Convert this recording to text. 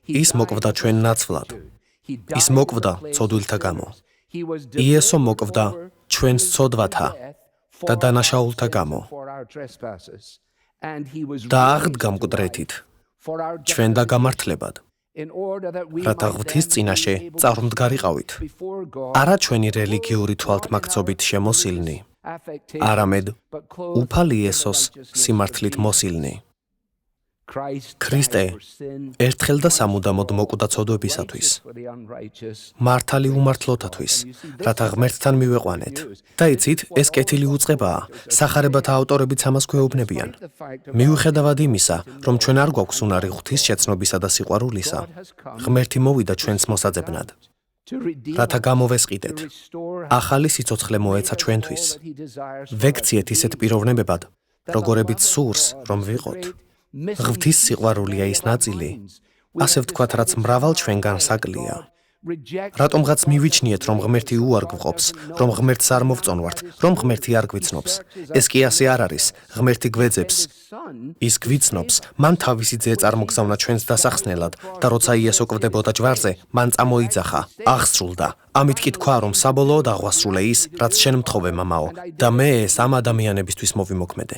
ის მოკვდა ჩვენ ნაცვლად. ის მოკვდა ცოდვილთა გამო. იესო მოკვდა ჩვენს ცოდვათა და დანაშაულთა გამო. და აღდგა მკვდრეთით ჩვენ და გამართლებად, რათა ღვთის წინაშე წარუმდგარიყავით, არა ჩვენი რელიგიური თვალთმაქცობით შემოსილნი, არამედ უფალი იესოს სიმართლით მოსილნი. ქრისტე ერთხელ და სამუდამოდ მოკვდა ცოდვებისათვის, მართალი უმართლოთათვის, რათა ღმერთთან მივეყვანეთ. და იცით, ეს კეთილი უწყებაა, სახარებათა ავტორებიც ამას გვეუბნებიან. მიუხედავად იმისა, რომ ჩვენ არ გვაქვს უნარი ღვთის შეცნობისა და სიყვარულისა, ღმერთი მოვიდა ჩვენს მოსაძებნად, რათა გამოვესყიდეთ. ახალი სიცოცხლე მოეცა ჩვენთვის. ვექციეთ ისეთ პიროვნებებად, როგორებიც სურს, რომ ვიყოთ. ღვთის სიყვარულია ის ნაწილი, ასე ვთქვათ, რაც მრავალ ჩვენგან საკლია. რატომღაც მივიჩნიეთ, რომ ღმერთი უარ გვყოფს, რომ ღმერთს არ მოვწონვართ, რომ ღმერთი არ გვიცნობს. ეს კი ასე არ არის, ღმერთი გვეძებს. ის გვიცნობს, მან თავისი ძე წარმოგზავნა ჩვენს დასახსნელად და როცა იესო კვდებოდა ჯვარზე, მან წამოიძახა, აღსრულდა. ამით კი თქვა, რომ საბოლოოდ აღვასრულე ის, რაც შენ მთხოვე, მამაო, და მე ეს ამ ადამიანებისთვის მოვიმოქმედე.